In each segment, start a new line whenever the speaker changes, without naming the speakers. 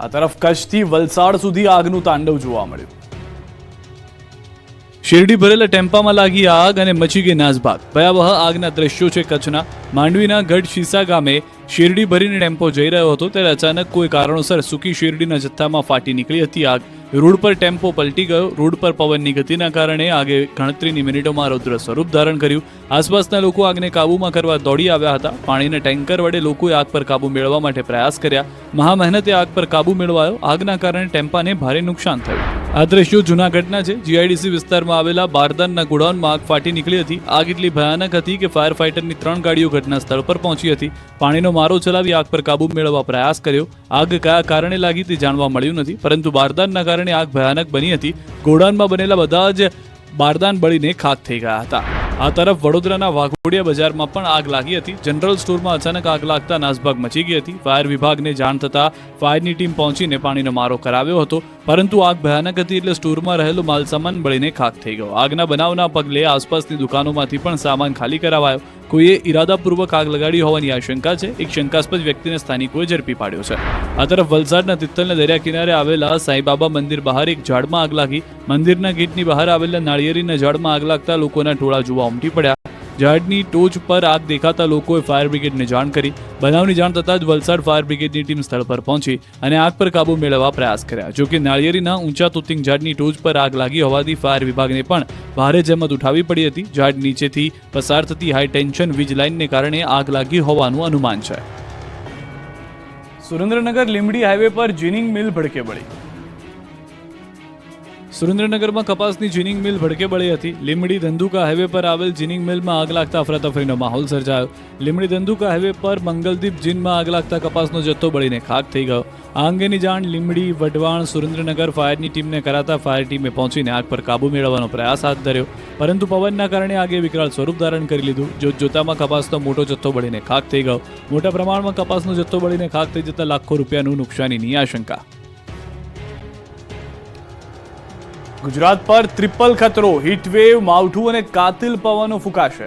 આ તરફ કચ્છથી વલસાડ સુધી આગનું તાંડવ જોવા મળ્યું. શેરડી ભરેલા ટેમ્પામાં લાગી આગ અને મચી ગઈ નાસભાગ. ભયાવહ આગના દ્રશ્યો છે કચ્છના. માંડવીના ગઢ શીસા ગામે શેરડી ભરીને ટેમ્પો જઈ રહ્યો હતો ત્યારે અચાનક કોઈ કારણોસર સૂકી શેરડીના જથ્થામાં ફાટી નીકળી હતી આગ. રોડ પર ટેમ્પો પલટી ગયો. રોડ પર પવનની ગતિના કારણે આગે ગણતરીની મિનિટોમાં રૌદ્ર સ્વરૂપ ધારણ કર્યું. આસપાસના લોકો આગને કાબૂમાં કરવા દોડી આવ્યા હતા. પાણીના ટેન્કર વડે લોકોએ આગ પર કાબૂ મેળવવા માટે પ્રયાસ કર્યા. મહા મહેનતે આગ પર કાબૂ મેળવાયો. આગના કારણે ટેમ્પાને ભારે નુકસાન થયું. આ દ્રશ્યો જૂનાગઢના છે. જીઆઈડીસી વિસ્તારમાં આવેલા બારદાનના ગોડાઉનમાં આગ ફાટી નીકળી હતી. આગ એટલી ભયાનક હતી કે ફાયર ફાઈટરની 3 ગાડીઓ ઘટના સ્થળ પર પહોંચી હતી. પાણીનો મારો ચલાવી આગ પર કાબૂ મેળવવા પ્રયાસ કર્યો. આગ કયા કારણે લાગી તે જાણવા મળ્યું નથી, પરંતુ બારદાનના કારણે આગ ભયાનક બની હતી. ગોડાઉનમાં બનેલા બધા જ બારદાન બળીને ખાખ થઈ ગયા હતા. આ તરફ વડોદરાના વાઘોડિયા બજારમાં પણ આગ લાગી હતી. જનરલ સ્ટોરમાં અચાનક આગ લાગતા નાસભાગ મચી ગઈ હતી. ફાયર વિભાગને જાણ થતાં ફાયરની ટીમ પહોંચીને પાણીનો મારો કરાવ્યો હતો, પરંતુ આગ ભયાનક હતી એટલે સ્ટોરમાં રહેલો માલસામાન બળીને ખાખ થઈ ગયો. આગના બનાવના પગલે આસપાસની દુકાનોમાંથી પણ સામાન ખાલી કરાવાયો. કોઈએ ઇરાદાપૂર્વક આગ લગાડી હોવાની આશંકા છે. એક શંકાસ્પદ વ્યક્તિને સ્થાનિકોએ ઝડપી પાડ્યો છે. આ તરફ વલસાડના તિથલના દરિયા કિનારે આવેલા સાંઈબાબા મંદિર બહાર એક ઝાડમાં આગ લાગી. મંદિરના ગેટની બહાર આવેલા નાળિયેરીના ઝાડમાં આગ લાગતા લોકોના ટોળા જોવા ઉમટી પડ્યા. ઝાડની ટોચ પર આગ દેખાતા લોકોએ ફાયર બ્રિગેડને જાણ કરી. બનાવની જાણ થતાં જ વલસાડ ફાયર બ્રિગેડની ટીમ સ્થળ પર પહોંચી અને આગ પર કાબૂ મેળવવા પ્રયાસ કર્યા. જોકે નાળિયેરીના ઊંચા તોતિંગ ઝાડની ટોચ પર આગ લાગી હોવાથી ફાયર વિભાગને પણ ભારે જહેમત ઉઠાવવી પડી હતી. ઝાડ નીચેથી પસાર થતી હાઈ ટેન્શન વીજ લાઇનને કારણે આગ લાગી હોવાનું અનુમાન છે. સુરેન્દ્રનગર લીંબડી હાઈવે પર જીનિંગ મિલ ભડકે બળી. સુરેન્દ્રનગરમાં કપાસની જીનિંગ મિલ ભડકે બળી હતી. લીંબડી ધંધુકા હાઈવે પર આવેલ જીનિંગ મિલમાં આગ લાગતા અફરાતફરીનો માહોલ સર્જાયો. લીંબડી ધંધુકા હાઈવે પર મંગલદીપ જીનમાં આગ લાગતા કપાસનો જથ્થો બળીને ખાખ થઈ ગયો. આ અંગેની જાણ લીંબડી, વઢવાણ, સુરેન્દ્રનગર ફાયરની ટીમને કરાતા ફાયર ટીમે પહોંચીને આગ પર કાબૂ મેળવવાનો પ્રયાસ હાથ ધર્યો, પરંતુ પવનના કારણે આગે વિકરાળ સ્વરૂપ ધારણ કરી લીધું. જોતજોતામાં કપાસનો મોટો જથ્થો બળીને ખાખ થઈ ગયો. મોટા પ્રમાણમાં કપાસનો જથ્થો બળીને ખાખ થઈ જતા લાખો રૂપિયાનું નુકસાનીની આશંકા. ગુજરાત પર ટ્રિપલ ખતરો. હીટવેવ, માવઠું અને કાતિલ પવનો ફૂંકાશે.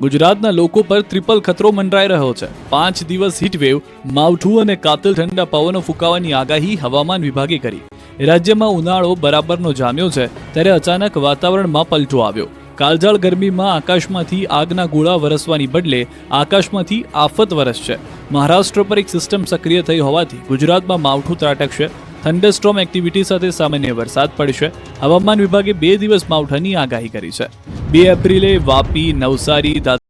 ગુજરાતના લોકો પર ટ્રિપલ ખતરો મંડરાઈ રહ્યો છે. 5 દિવસ હીટવેવ, માવઠું અને કાતિલ ઠંડા પવનો ફૂંકાવાની આગાહી હવામાન વિભાગે કરી. રાજ્યમાં ઉનાળો બરાબરનો જામ્યો છે ત્યારે અચાનક વાતાવરણમાં પલટો આવ્યો. કાળઝાળ ગરમીમાં આકાશમાંથી આગના ગોળા વરસવાની બદલે આકાશમાંથી આફત વરસશે. મહારાષ્ટ્ર પર એક સિસ્ટમ સક્રિય થઈ હોવાથી ગુજરાતમાં માવઠું ત્રાટકશે. થંડરસ્ટોર્મ એક્ટિવિટી સાથે સામાન્ય વરસાદ પડશે. હવામાન વિભાગે 2 દિવસ માવઠાની આગાહી કરી છે. 2 એપ્રિલે વાપી, નવસારી,